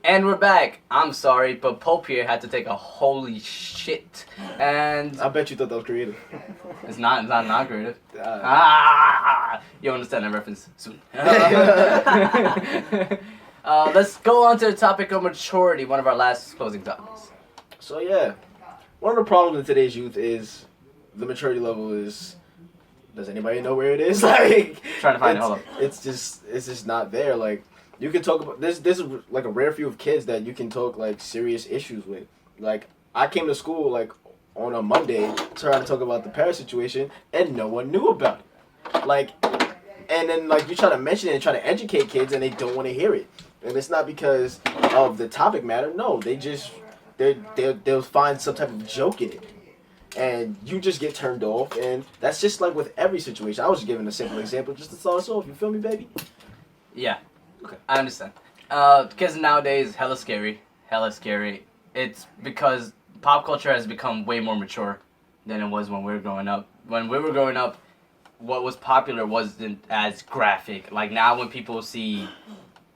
And we're back. I'm sorry, but Pope here had to take a holy shit. And I bet you thought that was creative. it's not creative. You'll understand that reference soon. Let's go on to the topic of maturity, one of our last closing topics. So yeah, one of the problems in today's youth is the maturity level is. Does anybody know where it is? Like Trying to find it. Hold up. It's just not there. Like you can talk about this. This is like a rare few of kids that you can talk like serious issues with. Like I came to school like on a Monday trying to talk about the Paris situation and no one knew about it. Like, and then like you try to mention it and try to educate kids and they don't want to hear it. And it's not because of the topic matter. No, they'll find some type of joke in it. And you just get turned off, and that's just like with every situation. I was just giving a simple example just to start us off. You feel me, baby? Yeah. Okay. I understand. Because nowadays, hella scary. It's because pop culture has become way more mature than it was when we were growing up. When we were growing up, what was popular wasn't as graphic. Like now, when people see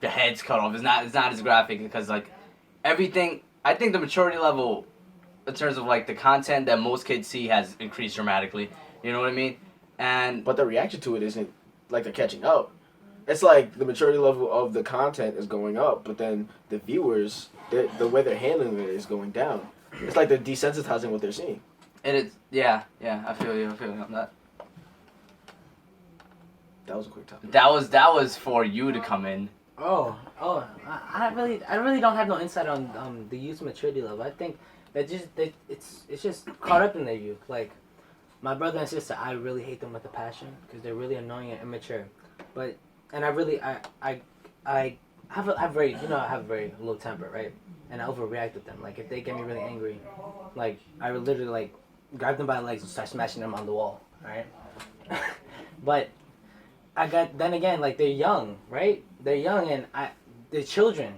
the heads cut off, it's not as graphic because like everything. I think the maturity level, in terms of like the content that most kids see, has increased dramatically. You know what I mean? And But the reaction to it isn't like they're catching up. It's like the maturity level of the content is going up, but then the viewers, the way they're handling it is going down. It's like they're desensitizing what they're seeing. it is. Yeah. I feel you on that. That was a quick topic. That was for you to come in. I really don't have no insight on the youth maturity level. I think it's just caught up in their youth. Like my brother and sister, I really hate them with a passion because they're really annoying and immature. And I have very low temper, right? And I overreact with them. Like if they get me really angry, like I would literally like grab them by the legs and start smashing them on the wall, right? But then again, like they're young, right? They're young and they're children.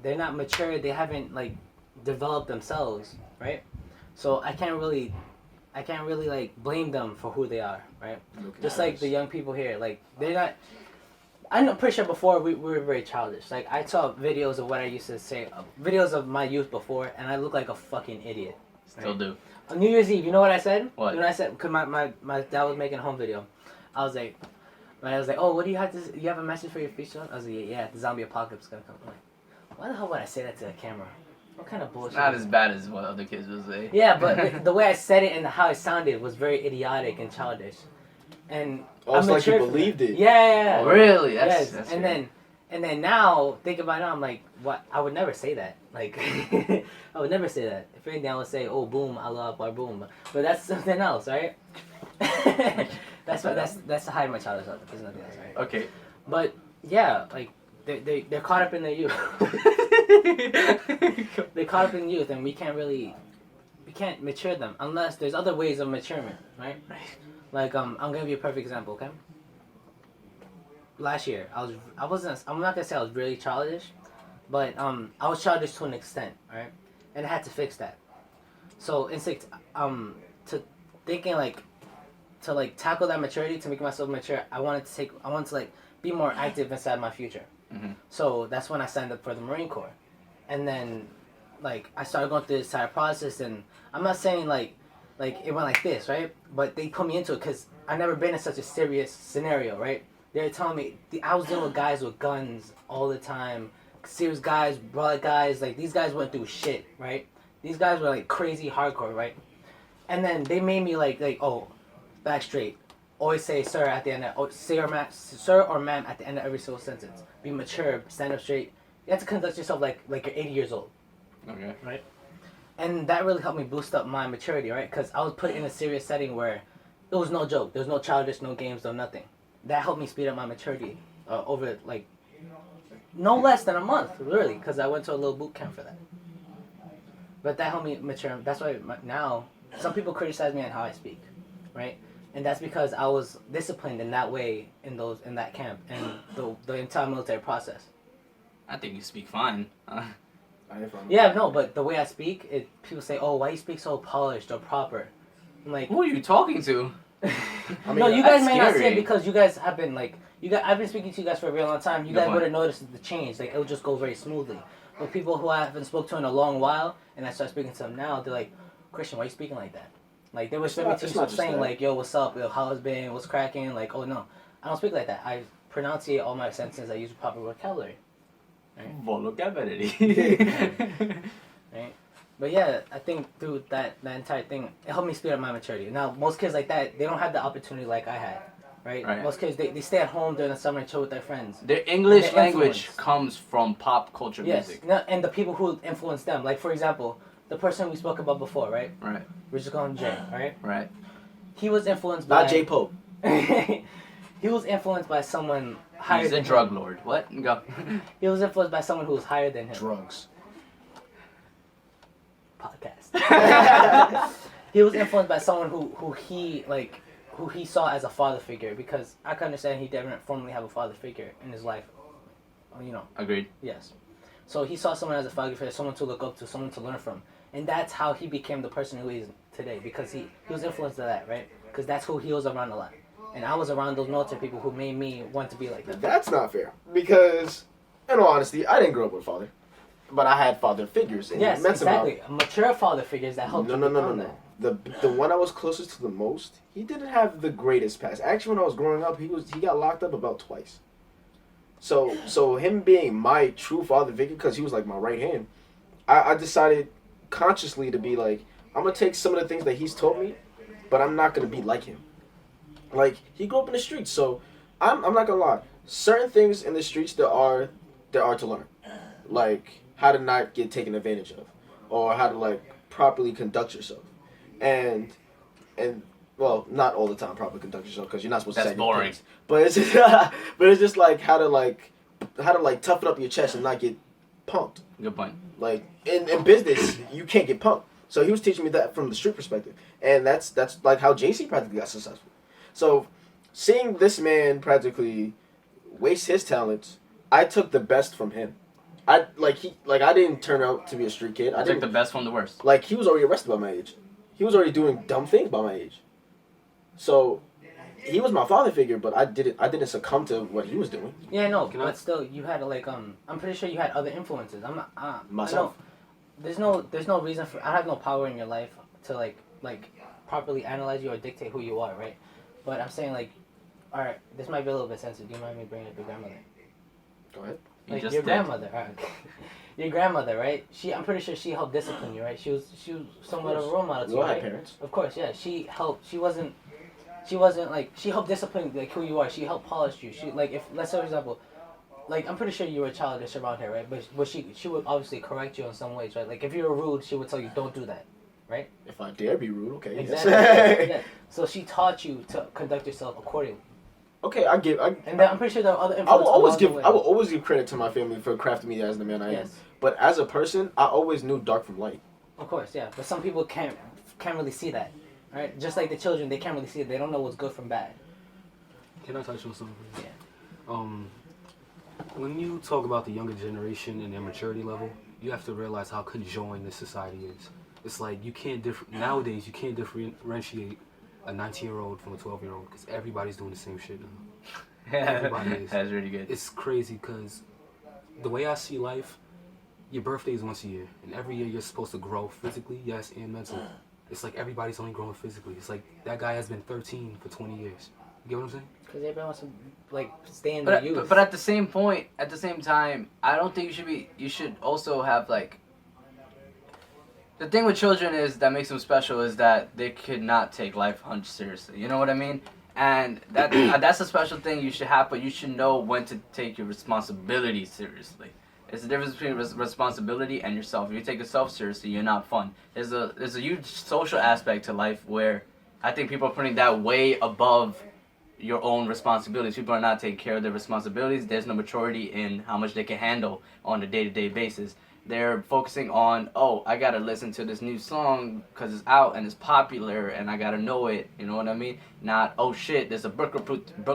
They're not mature. They haven't like developed themselves, right? So I can't really like blame them for who they are, right? Just like the young people here, like they're not. I'm pretty sure before we were very childish. Like I saw videos of what I used to say, videos of my youth before, and I look like a fucking idiot. Still do. On New Year's Eve, you know what I said? What? You know what I said? Because my dad was making a home video. I was like, oh, what do you have to? You have a message for your future? I was like, yeah, the zombie apocalypse is gonna come. I'm like, why the hell would I say that to the camera? What kind of bullshit? It's not as bad as what other kids will say. Yeah, but the way I said it and how it sounded was very idiotic and childish. And Almost like you believed it. Yeah. Oh, really? Yes. That's And weird. then now, think about it now, I'm like, what? I would never say that. Like, I would never say that. If anything, I would say, oh, boom, Allah Akbar, boom. But that's something else, right? that's the height of my childish self. There's nothing else, right? Okay. But yeah, like they're caught up in their youth. They're caught up in youth, and we can't mature them unless there's other ways of maturement, right? Like I'm gonna give you a perfect example, okay? Last year, I'm not gonna say I was really childish, but I was childish to an extent, right? And I had to fix that. So to thinking like to like tackle that maturity to make myself mature, I wanted to like be more active inside my future. Mm-hmm. So that's when I signed up for the Marine Corps, and then like I started going through this entire process, and I'm not saying like it went like this, right? But they put me into it because I've never been in such a serious scenario, right? They're telling me I was dealing with guys with guns all the time, serious guys, broad guys. Like these guys went through shit, right? These guys were like crazy hardcore, right? And then they made me like oh, back straight. Always say sir at the end of sir or ma'am at the end of every single sentence. Be mature, stand up straight. You have to conduct yourself like you're 80 years old. Okay. Right? And that really helped me boost up my maturity, right? Because I was put in a serious setting where it was no joke. There was no childish, no games, no nothing. That helped me speed up my maturity over like no less than a month, really, because I went to a little boot camp for that. But that helped me mature. That's why now some people criticize me on how I speak, right? And that's because I was disciplined in that way in that camp and the entire military process. I think you speak fine. Yeah, no, but the way I speak, people say, "Oh, why you speak so polished or proper?" I'm like, who are you talking to? no, you guys may not say scary. it because you guys have been like I've been speaking to you guys for a very long time. You Good guys point. would have noticed the change. Like, it would just go very smoothly. But people who I haven't spoke to in a long while, and I start speaking to them now, they're like, Christian, why are you speaking like that? Like, they were It's not- speaking it's to not you just saying, that. like, yo, what's up? Yo, how it's been? What's cracking? Like, oh, no. I don't speak like that. I pronunciate all my sentences. I use proper vocabulary. Vocabulary. Right? But yeah, I think through that entire thing, it helped me speed up my maturity. Now, most kids like that, they don't have the opportunity like I had, right? Right. Most kids, they stay at home during the summer and chill with their friends. Their English The language influence. comes from pop culture Yes, music. no, and the people who influence them. Like, for example, the person we spoke about before, right? Right. We're just calling him Jay, right? Right. He was influenced by... Not J Pope. He was influenced by someone higher He's than a drug him. lord. What? Go. He was influenced by someone who was higher than him. Drugs. Podcast. He was influenced by someone who he saw as a father figure, because I can understand he didn't formally have a father figure in his life. You know, Agreed. yes. So he saw someone as a father figure, someone to look up to, someone to learn from. And that's how he became the person who he is today, because he was influenced by that, right? Because that's who he was around a lot. And I was around those military people who made me want to be like that. That's not fair. Because, in all honesty, I didn't grow up with a father. But I had father figures. And Yes, it meant some exactly. Mature father figures that helped No, you no, no, no, become no. that. The one I was closest to the most, he didn't have the greatest past. Actually, when I was growing up, he got locked up about twice. So him being my true father figure, because he was like my right hand, I decided consciously to be like, I'm gonna take some of the things that he's taught me, but I'm not gonna be like him. Like, he grew up in the streets, so I'm not gonna lie. Certain things in the streets there are to learn, like how to not get taken advantage of, or how to like properly conduct yourself, and well, not all the time properly conduct yourself, because you're not supposed to. That's sag your boring. pants. But it's just, but it's just like how to toughen up your chest and not get punked. Good point. Like in business, you can't get punked. So he was teaching me that from the street perspective, and that's like how JC practically got successful. So seeing this man practically waste his talents, I took the best from him. I didn't turn out to be a street kid. I took the best from the worst. Like, he was already arrested by my age. He was already doing dumb things by my age. So he was my father figure, but I didn't succumb to what he was doing. Yeah, no, Can I- but still, you had like I'm pretty sure you had other influences. I'm not Myself. I don't- there's no reason for. I have no power in your life to like properly analyze you or dictate who you are, right? But I'm saying, like, all right, this might be a little bit sensitive. Do you mind me bringing up your grandmother? Go ahead. You Like, just your did. grandmother, all right. Your grandmother, right? I'm pretty sure she helped discipline you, right? She was somewhat of a role model to We you, all had right? parents. Of course, yeah. She helped. She wasn't like, she helped discipline like who you are. She helped polish you. She, like, if, let's say for example, like, I'm pretty sure you were childish around her, right? But she would obviously correct you in some ways, right? Like, if you were rude, she would tell you don't do that, right? If I dare be rude, okay. yes. Exactly. Yeah. So she taught you to conduct yourself accordingly. Okay, And then I'm pretty sure there are other influences. I will always give credit to my family for crafting me as the man I am. Yes, But as a person, I always knew dark from light. of course, yeah. But some people can't really see that, right? Just like the children, they can't really see it. They don't know what's good from bad. Can I touch on something? Yeah. When you talk about the younger generation and their maturity level, you have to realize how conjoined this society is. It's like nowadays you can't differentiate a 19-year-old from a 12-year-old because everybody's doing the same shit now. Everybody is. That's really good. It's crazy because the way I see life, your birthday is once a year, and every year you're supposed to grow physically, yes, and mentally. It's like everybody's only growing physically. It's like that guy has been 13 for 20 years. You get what I'm saying? Because everybody wants to, like, stay in their youth. But at the same point, at the same time, I don't think you should also have, like, the thing with children is that makes them special is that they could not take life 100 seriously. You know what I mean? And that's a special thing you should have, but you should know when to take your responsibility seriously. It's the difference between responsibility and yourself. If you take yourself seriously, you're not fun. There's a huge social aspect to life where I think people are putting that way above your own responsibilities. People are not taking care of their responsibilities. There's no maturity in how much they can handle on a day-to-day basis. They're focusing on, oh, I gotta listen to this new song because it's out and it's popular and I gotta know it. You know what I mean? Not, oh shit, there's a book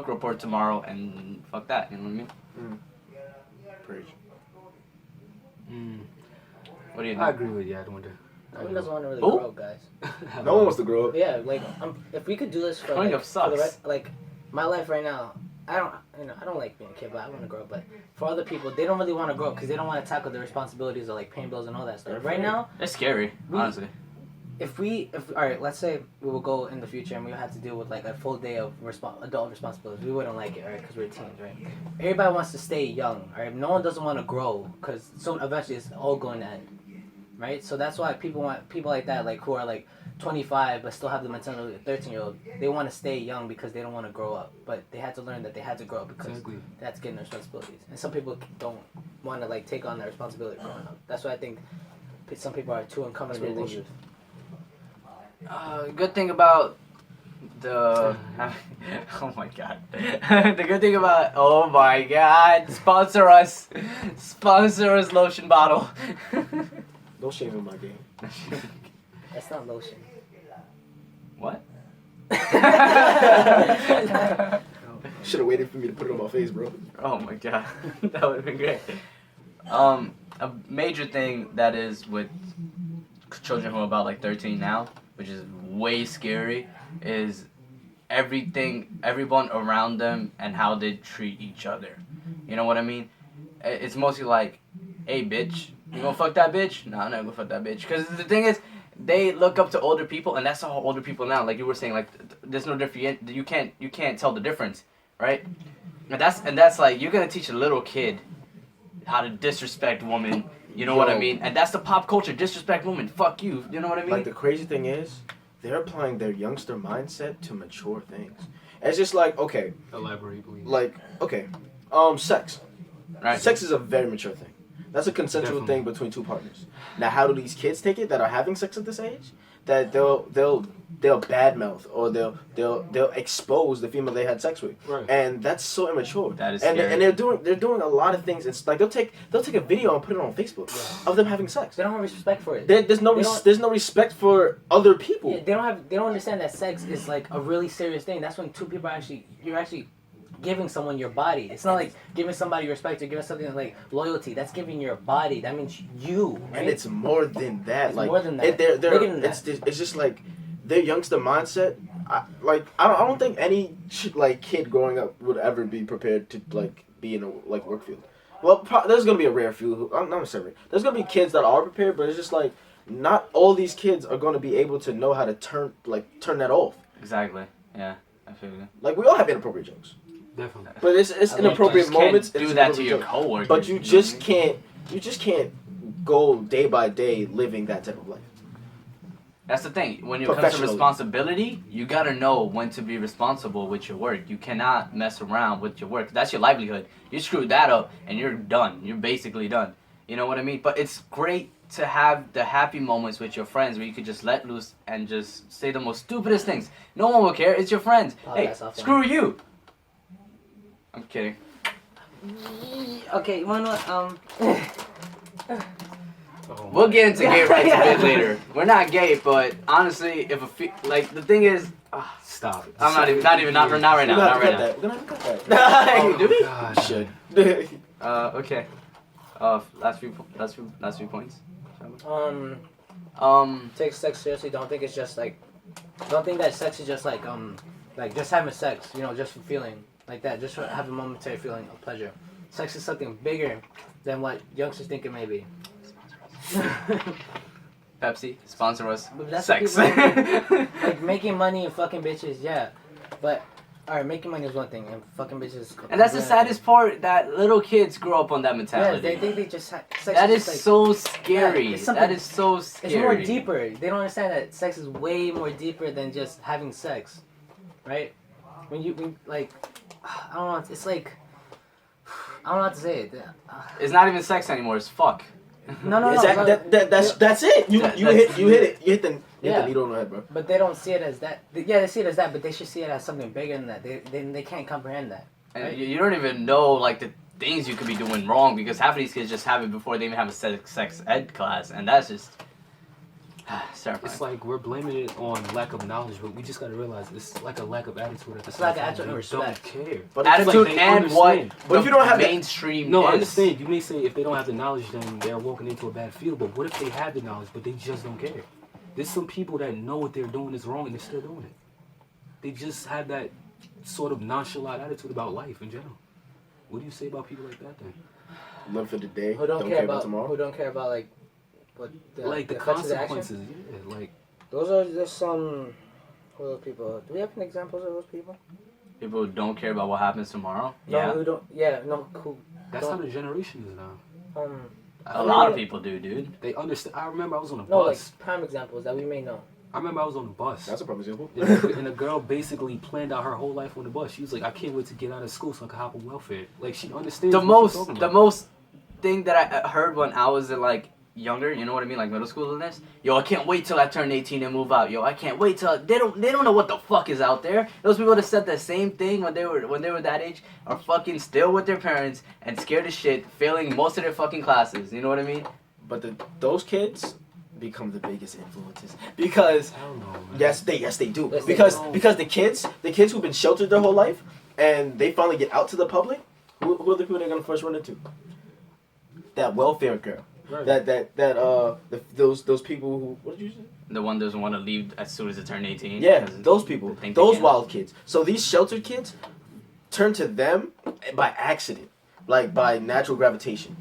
report tomorrow and fuck that. You know what I mean? Preach. What do you I think? agree with you. I wonder. Nobody doesn't want to really Who? grow, guys. No one wants to grow up. Yeah, like, if we could do this for, Growing like, up for the sucks. rest, like, my life right now, I don't like being a kid, but I want to grow up. But for other people, they don't really want to grow up because they don't want to tackle the responsibilities of like paying bills and all that stuff. Right now, It's scary, honestly. if all right, let's say we will go in the future and we had to deal with like a full day of adult responsibilities, we wouldn't like it, right? Because we're teens, right? Everybody wants to stay young, right? No one doesn't want to grow because so eventually it's all going to end, right? So that's why people want people like that, like who are like 25 but still have the mentality of a 13-year-old. They want to stay young because they don't want to grow up, but they had to learn that they had to grow up because Exactly. that's getting their responsibilities. And some people don't want to like take on that responsibility growing up. That's why I think some people are too uncomfortable in bullshit. youth. Good thing about the oh my god, the good thing about oh my god, sponsor us, lotion bottle. Don't shame in my game. That's not lotion. What? Should have waited for me to put it on my face, bro. Oh my god, that would have been great. A major thing that is with children who are about like 13 now, which is way scary, is everyone around them and how they treat each other. You know what I mean? It's mostly like, hey bitch, you gonna fuck that bitch? No, I'm not gonna fuck that bitch. Because the thing is, they look up to older people, and that's how older people now, like you were saying, like there's no different. You can't tell the difference, right? And that's like you're gonna teach a little kid how to disrespect women. You know what I mean? And that's the pop culture. Disrespect women. Fuck you. You know what I mean? Like the crazy thing is, they're applying their youngster mindset to mature things. It's just like, okay, Elaborate, please. like, okay, sex. Right. Sex is a very mature thing. That's a consensual Definitely. thing between two partners. Now, how do these kids take it that are having sex at this age? That they'll badmouth or they'll expose the female they had sex with, Right. and that's so immature. That is and scary. and they're doing a lot of things. It's like they'll take a video and put it on Facebook of them having sex. They don't have respect for it. There's no They don't- there's no respect for other people. Yeah, they don't understand that sex is like a really serious thing. That's when two people you're actually giving someone your body. It's not like giving somebody respect or giving something like loyalty. That's giving your body. That means you. Right? And it's more than that. It's like more than that. They're Bigger than it's just like their youngster mindset. I don't think any kid growing up would ever be prepared to like be in a like work field. Well, there's gonna be a rare few. Not necessarily. There's gonna be kids that are prepared, but it's just like not all these kids are gonna be able to know how to turn that off. Exactly. Yeah, I feel you. Like we all have inappropriate jokes, Definitely. but it's I inappropriate You just can't moments. do it's that to inappropriate your jokes. coworkers. But you know just what I mean? can't go day by day living that type of life. That's the thing. When it comes to Professionally. responsibility, you gotta know when to be responsible with your work. You cannot mess around with your work. That's your livelihood. You screw that up, and you're done. You're basically done. You know what I mean? But it's great to have the happy moments with your friends where you could just let loose and just say the most stupidest things. No one will care. It's your friends. Oh, Hey, that's awful. screw you. I'm kidding. Okay, you wanna Oh, We'll get into gay rights a bit later. We're not gay, but honestly, if the thing is, stop. I'm not right now, We're not gonna right have now. to cut that. We're gonna have to cut that. Oh, Do we? God. We should. Okay. Last few points. take sex seriously. Don't think it's just like, don't think that sex is just like just having sex. You know, just for feeling like that. Just for have a momentary feeling of pleasure. Sex is something bigger than what youngsters think it may be. Pepsi, sponsor us. But that's Sex. what people- like making money and fucking bitches, yeah. But alright, making money is one thing, and fucking bitches. And that's the saddest part, that little kids grow up on that Yeah, mentality. they think they just sex. That is just like, so scary. Yeah, it's something- That is so scary. It's more deeper. They don't understand that sex is way more deeper than just having sex, right? When like, I don't know. It's like, I don't know how to say it. It's not even sex anymore. It's fuck. No. That's it. You hit the Yeah. needle on the head, bro. But they don't see it as that. Yeah, they see it as that, but they should see it as something bigger than that. They can't comprehend that. And Right. you don't even know like the things you could be doing wrong, because half of these kids just have it before they even have a sex ed class, and that's just it's terrifying. It's like we're blaming it on lack of knowledge, but we just gotta realize it's like a lack of attitude at the It's same like time. attitude and They respect. don't care. But it's Attitude like they and what understand. But if you don't have the- mainstream No, I is. understand. You may say if they don't have the knowledge, then they're walking into a bad field. But what if they have the knowledge, but they just don't care? There's some people that know what they're doing is wrong and they're still doing it. They just have that sort of nonchalant attitude about life in general. What do you say about people like that then? Live for the day. Who don't care about tomorrow. who don't care about like what the Like the effects of the action? consequences, yeah. Like Those are just some. Who are those people? Do we have any examples of those people? People who don't care about what happens tomorrow. No, Yeah. who don't. Yeah, no, who. that's how Don't- the generation is now. A lot of people do, dude. They understand. I remember I was on a No, like bus. prime examples that we may know. I remember I was on a bus. That's a prime example. And a girl basically planned out her whole life on the bus. She was like, I can't wait to get out of school so I can hop on welfare. Like, she understands The what she's most, talking the about. most thing that I heard when I was like younger, you know what I mean, like middle school and this. Yo, I can't wait till I turn 18 and move out. Yo, I can't wait till they don't know what the fuck is out there. Those people that said the same thing when they were that age are fucking still with their parents and scared as shit, failing most of their fucking classes. You know what I mean? But those kids become the biggest influences because Hell no, man. yes they do Yes, they because the kids who've been sheltered their whole life and they finally get out to the public, who are the people they're gonna first run into? That welfare girl. Right. Those people who, what did you say? The one doesn't want to leave as soon as they turn 18. Yeah, 'cause those people, they think they those can. wild kids. So these sheltered kids turn to them by accident, like by natural gravitation.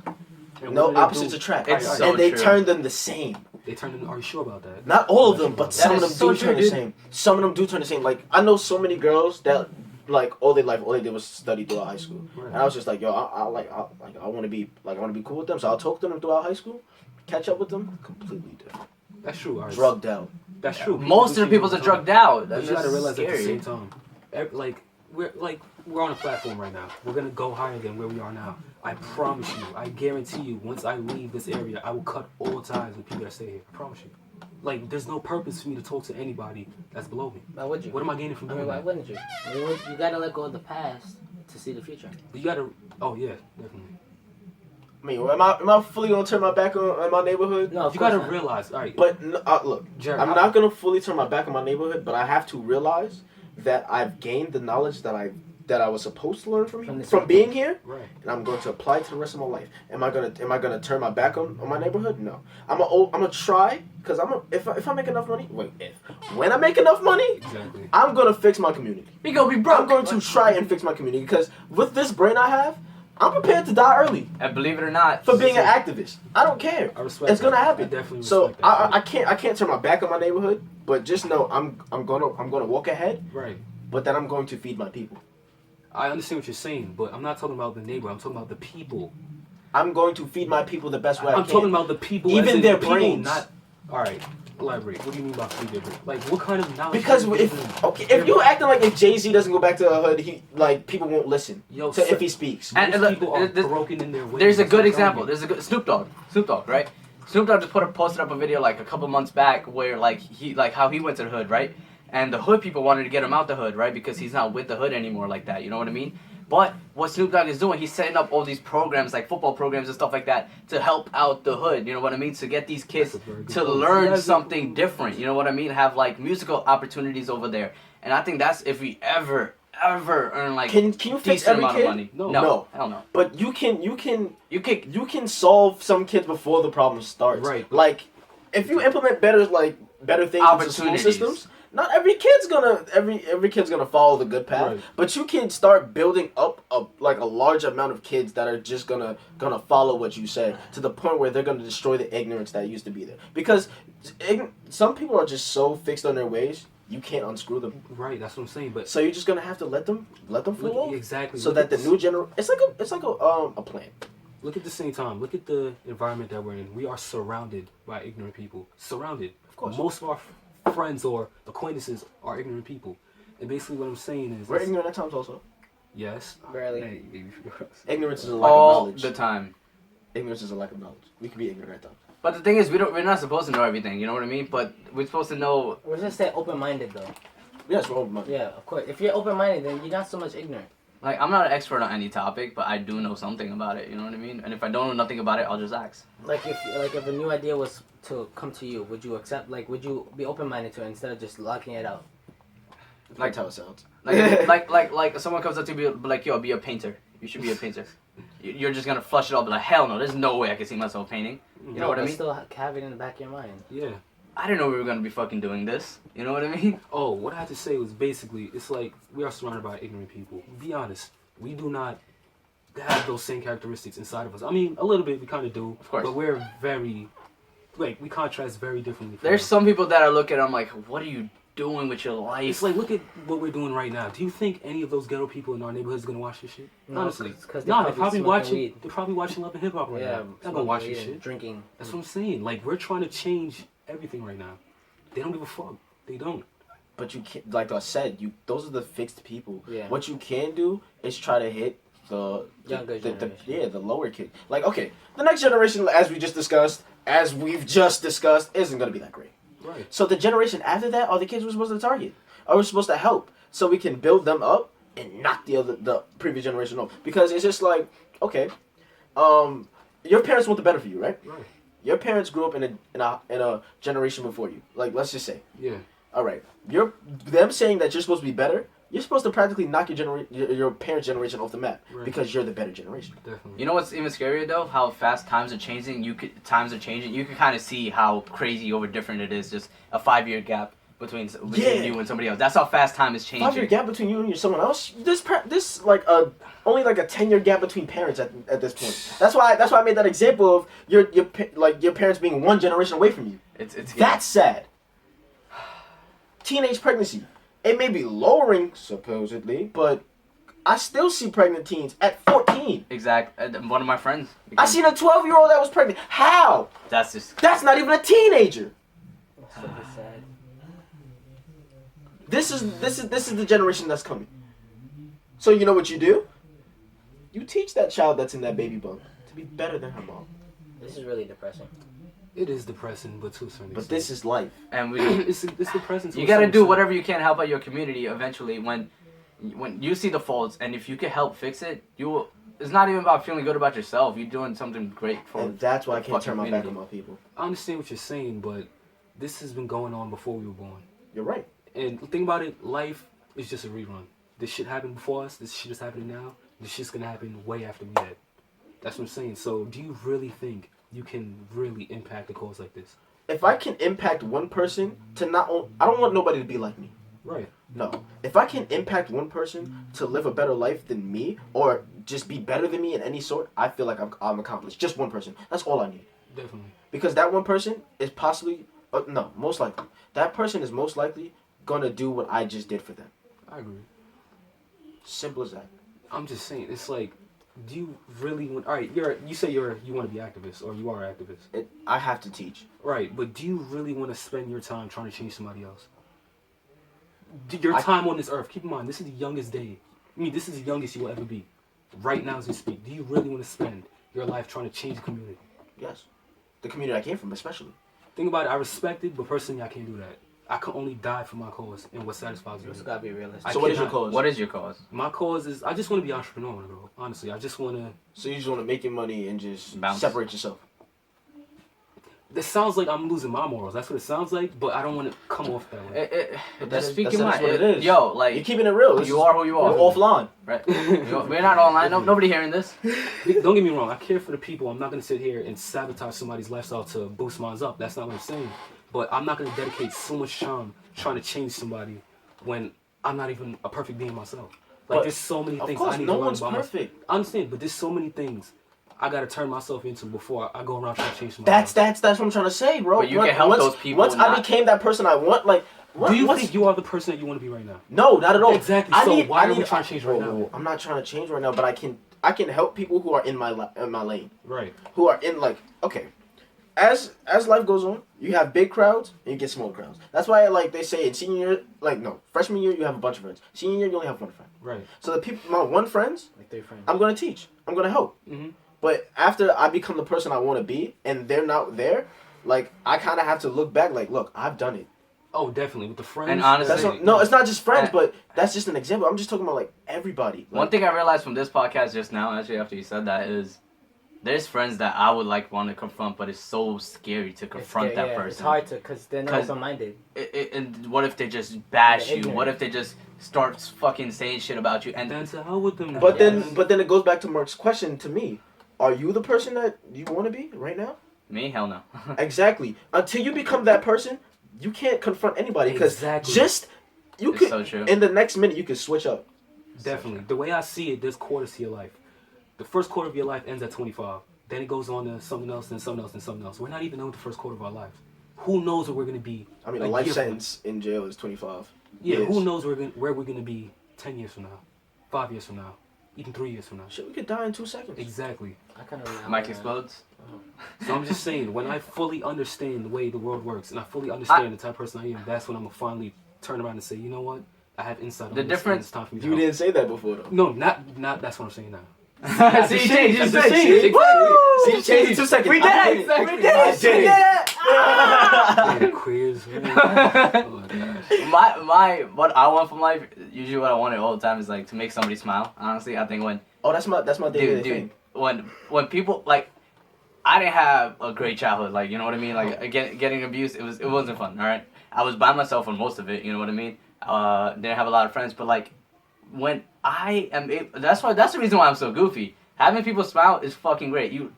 And No what do they opposites do? attract, It's and so they true. turn them the same. They turn into, are you sure about that? Not all of them, but That some of them is so do true, turn the dude. same. Some of them do turn the same. Like I know so many girls that like all their life, all they did was study throughout high school, Right. and I was just like, yo, I want to be cool with them, so I'll talk to them throughout high school, catch up with them, completely different, That's true. All right. drugged out. That's true. Most of the people's are drugged out. But That's you gotta just realize scary. at the same time, we're on a platform right now. We're gonna go higher than where we are now. I promise you. I guarantee you. Once I leave this area, I will cut all ties with people that stay here. I promise you. Like, there's no purpose for me to talk to anybody that's below me. Why would you? What am I gaining from I doing mean, why that? wouldn't you? I mean, you gotta let go of the past to see the future. You gotta. Oh yeah, definitely. I mean, am I fully gonna turn my back on my neighborhood? No, of You course gotta not. realize. All right. But look, Jared, I'm not gonna fully turn my back on my neighborhood, but I have to realize that I've gained the knowledge that I was supposed to learn from being here, Right. and I'm going to apply it to the rest of my life. Am I gonna turn my back on my neighborhood? No. I'm gonna try because if I make enough money. When I make enough money, Exactly. I'm gonna fix my community. We gonna be broke. I'm going to try and fix my community because with this brain I have, I'm prepared to die early And believe it or not, for being an activist. I don't care. I respect. It's gonna that. happen. I definitely So respect that. I can't turn my back on my neighborhood, but just know I'm gonna walk ahead, Right. but then I'm going to feed my people. I understand what you're saying, but I'm not talking about the neighbor. I'm talking about the people. I'm going to feed my people the best way I I'm can. talking about the people. Even as in their people, brains. Not. All right. Elaborate. What do you mean by feed their brains? Like, what kind of knowledge? Because are you giving? if you acting like if Jay-Z doesn't go back to the hood, people won't listen Yo, to sir, if he speaks. And most look, people are there's- broken in their ways. there's a That's what good I'm telling example. you. There's a good Snoop Dogg, right? Snoop Dogg just posted up a video like a couple months back where how he went to the hood, right? And the hood people wanted to get him out the hood, right? Because he's not with the hood anymore like that. You know what I mean? But what Snoop Dogg is doing, he's setting up all these programs, like football programs and stuff like that, to help out the hood. You know what I mean? To get these kids That's a very good to point. learn Yeah, something different. You know what I mean? Have like musical opportunities over there. And I think that's if we ever earn like Can you fix decent every amount kid? of money. No. No. Hell no. But you You kick. can solve some kids before the problem starts. Right. Like if you implement better things into school Opportunities. systems, not every kid's gonna follow the good path. Right. But you can start building up a large amount of kids that are just gonna follow what you say to the point where they're gonna destroy the ignorance that used to be there. Because some people are just so fixed on their ways, you can't unscrew them. Right. That's what I'm saying. But So you're just gonna have to let them fall off. exactly. So Look that at the this- new generation, it's like a plan. Look at the same time. Look at the environment that we're in. We are surrounded by ignorant people. Surrounded. Of course. Most of our friends or acquaintances are ignorant people. And basically, what I'm saying is, We're ignorant at times also. yes. Barely. Hey, baby, Ignorance is a lack of All knowledge. the time. Ignorance is a lack of knowledge. We can be ignorant at times. But the thing is, we're not supposed to know everything. You know what I mean? But we're supposed to know. We're just stay open-minded though. Yes, we're open-minded. Yeah, of course. If you're open-minded, then you're not so much ignorant. Like, I'm not an expert on any topic, but I do know something about it. You know what I mean? And if I don't know nothing about it, I'll just ask. Like if a new idea was to come to you, would you accept? Like, would you be open-minded to it instead of just locking it out? That's how it sounds. Like someone comes up to me, be like, yo, be a painter. You should be a painter. You're just gonna flush it all, be like, hell no, there's no way I can see myself painting. You know what I but mean? Still have it in the back of your mind. Yeah. I didn't know we were gonna be fucking doing this. You know what I mean? Oh, what I had to say was basically, it's like we are surrounded by ignorant people. Be honest, we do not have those same characteristics inside of us. I mean, a little bit, we kind of do. Of course. But we're very, like, we contrast very differently. from There's them. some people that I look at, I'm like, what are you doing with your life? It's like, look at what we're doing right now. Do you think any of those ghetto people in our neighborhood is gonna watch this shit? No, Honestly, 'cause no, they're they're probably smoking watching. weed. They're probably watching Love and Hip Hop right Yeah, now. They're gonna watch smoking this weed and shit. drinking. That's what I'm saying. Like, we're trying to change everything right now. They don't give a fuck. They don't. But you can't, like I said, those are the fixed people. Yeah. What you can do is try to hit the Younger generation. the lower kid. Like, okay, the next generation, as we've just discussed, isn't gonna be that great. Right. So the generation after that are the kids we're supposed to target. Are we supposed to help so we can build them up and knock the previous generation off? Because it's just like, okay, your parents want the better for you, right? Right. Your parents grew up in a generation before you. Like, let's just say. Yeah. All right, them saying that you're supposed to be better. You're supposed to practically knock your parents' generation off the map Right. because you're the better generation. Definitely. You know what's even scarier though? How fast times are changing. You can kind of see how crazy or different it is. Just a 5-year gap between Yeah. you and somebody else. That's how fast time is changing. 5-year gap between you and someone else. This like only like a 10-year gap between parents at this point. That's why I made that example of your parents being one generation away from you. It's That's sad. Teenage pregnancy. It may be lowering supposedly, but I still see pregnant teens at 14. exact. One of my friends. I seen a 12-year-old that was pregnant. How? That's just. That's not even a teenager. That's so sad. This is the generation that's coming. So you know what you do? You teach that child that's in that baby bump to be better than her mom. This is really depressing. It is depressing, but to a certain But extent. this is life. And we. it's depressing. To You a gotta certain do extent. whatever you can to help out your community. Eventually, when you see the faults, and if you can help fix it, you will. It's not even about feeling good about yourself. You're doing something great for. And that's why I can't fucking turn my back community. on my people. I understand what you're saying, but this has been going on before we were born. You're right. And think about it, life is just a rerun. This shit happened before us, this shit is happening now, this shit's gonna happen way after we dead. That's what I'm saying. So do you really think you can really impact a cause like this? If I can impact one person to I don't want nobody to be like me. Right. No. If I can impact one person to live a better life than me, or just be better than me in any sort, I feel like I'm accomplished. Just one person. That's all I need. Definitely. Because that one person is possibly, most likely. That person is most likely gonna do what I just did for them. I agree. Simple as that. I'm just saying, it's like, do you really want, alright, you say you want to be activist, or you are activist. I have to teach. Right, but do you really want to spend your time trying to change somebody else? Your I- time on this earth, keep in mind, this is the youngest day. I mean, this is the youngest you will ever be. Right now as we speak. Do you really want to spend your life trying to change the community? Yes. The community I came from, especially. Think about it, I respect it, but personally I can't do that. I can only die for my cause and what satisfies You me. just gotta be realistic. I So what is your cannot- cause? What is your cause? My cause is, I just want to be an entrepreneur, bro. Honestly, I just want to, So you just want to make your money and just Bounce. separate yourself. this sounds like I'm losing my morals. That's what it sounds like, but I don't want to come off that way. But Just speak your that's mind. what it is. Yo, like You're keeping it real. This you is- are who you are. We're offline. Right? We're not online. No, nobody hearing this. Don't get me wrong, I care for the people. I'm not going to sit here and sabotage somebody's lifestyle to boost mine up. That's not what I'm saying. But I'm not going to dedicate so much time trying to change somebody when I'm not even a perfect being myself. Like, But, there's so many Of things course, I need no to learn one's about myself. perfect. I understand, but there's so many things I got to turn myself into before I go around trying to change somebody else. That's what I'm trying to say, bro. But you can help those people Once I not- became that person I want, like, Do you once- think you are the person that you want to be right now? No, not at all. Exactly. So why are we trying to change right now? I'm not trying to change right now, but I can help people who are in my lane, Right. who are in like okay. As life goes on, you have big crowds and you get small crowds. That's why like they say in senior year, like no, freshman year you have a bunch of friends. Senior year you only have one friend. Right. So the people, my one friends, Like 3 friends. I'm gonna teach. I'm gonna help. Mhm. But after I become the person I want to be, and they're not there, like I kind of have to look back. Like, look, I've done it. Oh, definitely. With the friends. And honestly- That's not, no, it's not just friends, but that's just an example. I'm just talking about like everybody. Like, One thing I realized from this podcast just now, actually after you said that, is there's friends that I would like want to confront, but it's so scary to confront that person. It's hard to, because they're not 'Cause- open-minded. And what if they just bash They're you? ignorant. What if they just start fucking saying shit about you? And then to hell with them. But Yes. then it goes back to Mark's question to me. Are you the person that you want to be right now? me, hell no. Exactly. Until you become that person, you can't confront anybody because Exactly. just you It's could so true. in the next minute you could switch up. Definitely. The way I see it, there's quarters to your life. The first quarter of your life ends at 25. Then it goes on to something else, then something else, then something else. We're not even in the first quarter of our lives. Who knows what we're gonna be? I mean, a a life year from- sentence in jail is 25. Yeah. years. Who knows where we're gonna be 10 years from now, 5 years from now, even 3 years from now. Shit, we could die in 2 seconds. Exactly. I kind of Mic explodes. So I'm just saying, when I fully understand the way the world works, and I fully understand the type of person I am, that's when I'm gonna finally turn around and say, you know what? I have insight on The this, and difference- it's time for me to You help. didn't say that before though. No, not that's what I'm saying now. See, you changed. You That's said the change. change. See, you changed in 2 seconds. We did I it. did We did I it. did We it. did it. Yeah, queers, man. Oh my gosh. What I want from life, usually what I want all the time is like to make somebody smile. Honestly, I think when Oh, that's my day-to-day dude, thing. when people like, I didn't have a great childhood. Like, you know what I mean? Like getting abused, it wasn't fun. All right, I was by myself for most of it. You know what I mean? Didn't have a lot of friends, but like when I am able, that's the reason why I'm so goofy. Having people smile is fucking great. You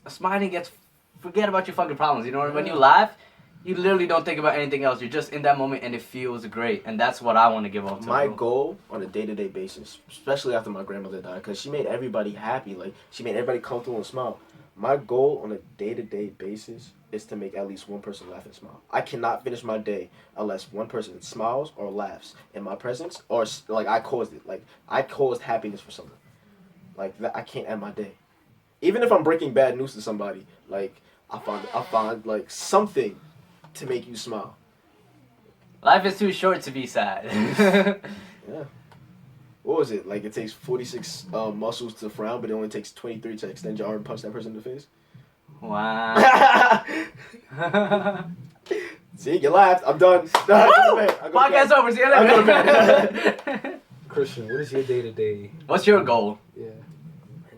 smiling gets forget about your fucking problems. You know when you laugh, you literally don't think about anything else. You're just in that moment and it feels great. And that's what I want to give off to. My bro. goal on a day-to-day basis, especially after my grandmother died, because she made everybody happy. Like, she made everybody comfortable and smile. My goal on a day-to-day basis is to make at least one person laugh and smile. I cannot finish my day unless one person smiles or laughs in my presence, or like I caused it. Like, I caused happiness for someone. Like, that, I can't end my day. Even if I'm breaking bad news to somebody, like, I find like something to make you smile. Life is too short to be sad. Yeah. What was it? Like, it takes 46 muscles to frown, but it only takes 23 to extend your arm and punch that person in the face. Wow. See, you laughed. I'm done. No, I go to bed. I go to Podcast bed. over. See you I go later. Christian, what is your day to day? What's your goal? Yeah.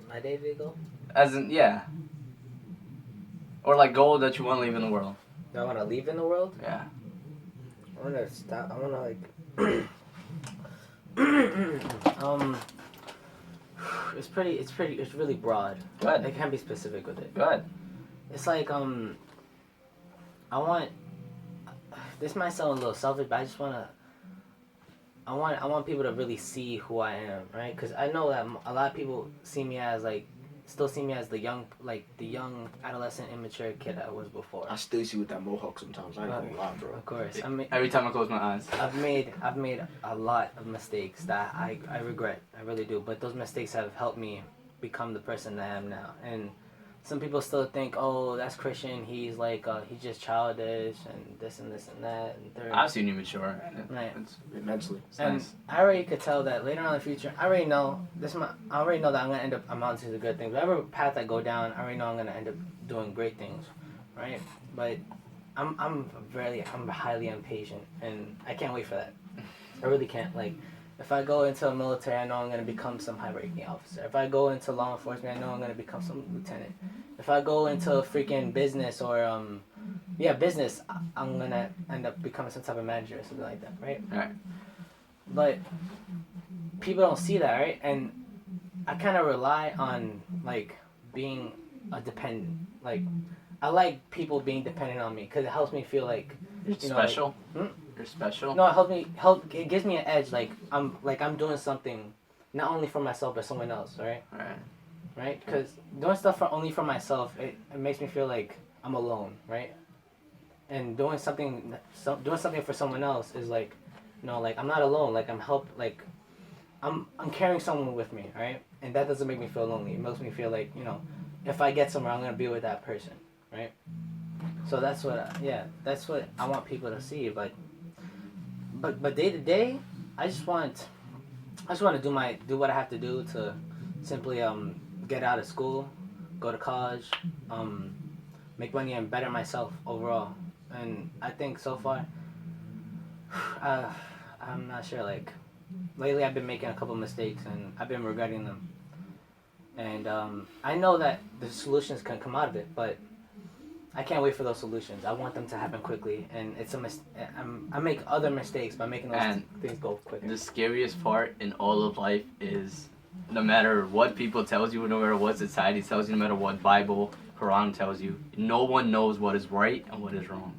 my day-to-day goal. As in, yeah. Or like goal that you want to leave in the world. Do I want to leave in the world? Yeah. I want to stop. I want to like. It's really broad. Good. I can't be specific with it. Good. It's like I want. This might sound a little selfish, but I just wanna. I want people to really see who I am, right? Because I know that a lot of people see me as like, still see me as the young adolescent, immature kid I was before. I still see you with that mohawk sometimes. I ain't gonna lie, bro. Of course, I mean, Every time I close my eyes. I've made a lot of mistakes that I regret. I really do. But those mistakes have helped me become the person that I am now. And some people still think, oh, that's Christian. He's like, he's just childish and this and this and that and third. I've seen you mature. Right. It's Immensely. And nice. I already could tell that later on in the future. I already know I already know that I'm gonna end up amounting to the good things. Whatever path I go down, I already know I'm gonna end up doing great things, right? But I'm highly impatient, and I can't wait for that. I really can't. Like, if I go into the military, I know I'm gonna become some high-ranking officer. If I go into law enforcement, I know I'm gonna become some lieutenant. If I go into freaking business or business, I'm gonna end up becoming some type of manager or something like that, right? Right. But people don't see that, right? And I kind of rely on like being a dependent. Like, I like people being dependent on me because it helps me feel like You're you know, special. like, You're special. no, it gives me an edge. Like I'm doing something not only for myself but someone else, right? Right. Right? Because doing stuff only for myself, it makes me feel like I'm alone, right? And doing something for someone else is like, you know, like I'm not alone. Like I'm carrying someone with me, right? And that doesn't make me feel lonely. It makes me feel like, you know, if I get somewhere, I'm gonna be with that person, right? So that's what I want people to see. But day to day, I just want to do what I have to do to simply get out of school, go to college, make money and better myself overall. And I think so far, I'm not sure. Like lately, I've been making a couple mistakes and I've been regretting them. And I know that the solutions can come out of it, but I can't wait for those solutions. I want them to happen quickly, and I make other mistakes by making those And things go quicker. The scariest part in all of life is no matter what people tells you, no matter what society tells you, no matter what Bible, Quran tells you, no one knows what is right and what is wrong.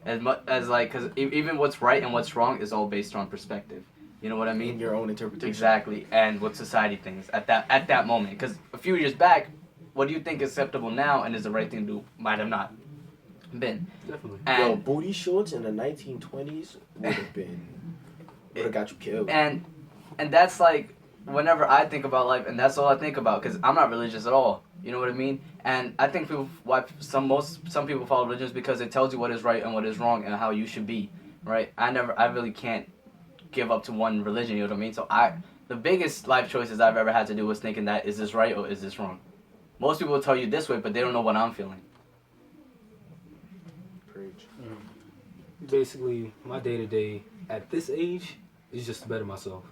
As much as like, because even what's right and what's wrong is all based on perspective. You know what I mean? In your own interpretation. Exactly, and what society thinks at that moment. Because a few years back, what do you think is acceptable now and is the right thing to do might have not been. Definitely. Yo, And booty shorts in the 1920s would have got you killed. and that's like whenever I think about life, and that's all I think about because I'm not religious at all. You know what I mean? And I think why some people follow religions because it tells you what is right and what is wrong and how you should be. Right? I really can't give up to one religion. You know what I mean? So the biggest life choices I've ever had to do was thinking that is this right or is this wrong? Most people will tell you this way, but they don't know what I'm feeling. Preach. Basically, my day to day at this age is just to better myself.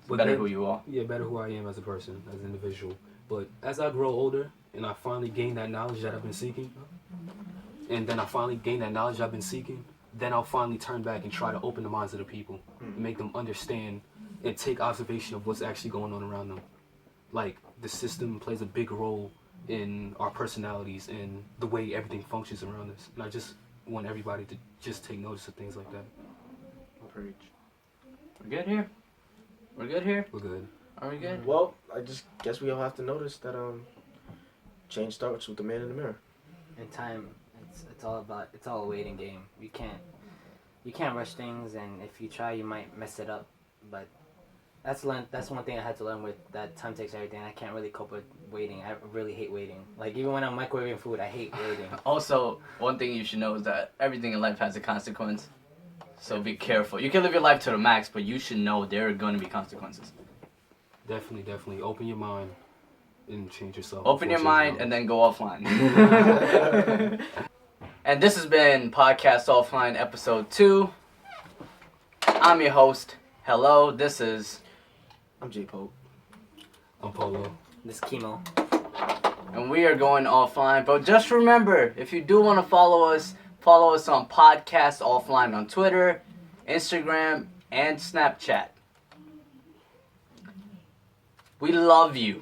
But Better then- who you are. Yeah, better who I am as a person, as an individual. But as I grow older and I finally gain that knowledge that I've been seeking, and then I finally gain that knowledge I've been seeking, then I'll finally turn back and try to open the minds of the people, and make them understand and take observation of what's actually going on around them. Like, the system plays a big role in our personalities and the way everything functions around us. And I just want everybody to just take notice of things like that. Preach. We're good here? We're good here? We're good. Are we good? Well, I just guess we all have to notice that change starts with the man in the mirror. In time, it's all a waiting game. You can't rush things, and if you try, you might mess it up. But that's one thing I had to learn with that time takes everything. I can't really cope with waiting. I really hate waiting. Like even when I'm microwaving food, I hate waiting. Also, one thing you should know is that everything in life has a consequence. So be careful. You can live your life to the max, but you should know there are going to be consequences. Definitely. Open your mind and change yourself. Open your before mind changing and then go offline. And this has been Podcast Offline Episode 2. I'm your host. Hello, this is... I'm J Pope. I'm Polo. This chemo. And we are going offline. But just remember, if you do want to follow us on Podcast Offline on Twitter, Instagram, and Snapchat. We love you.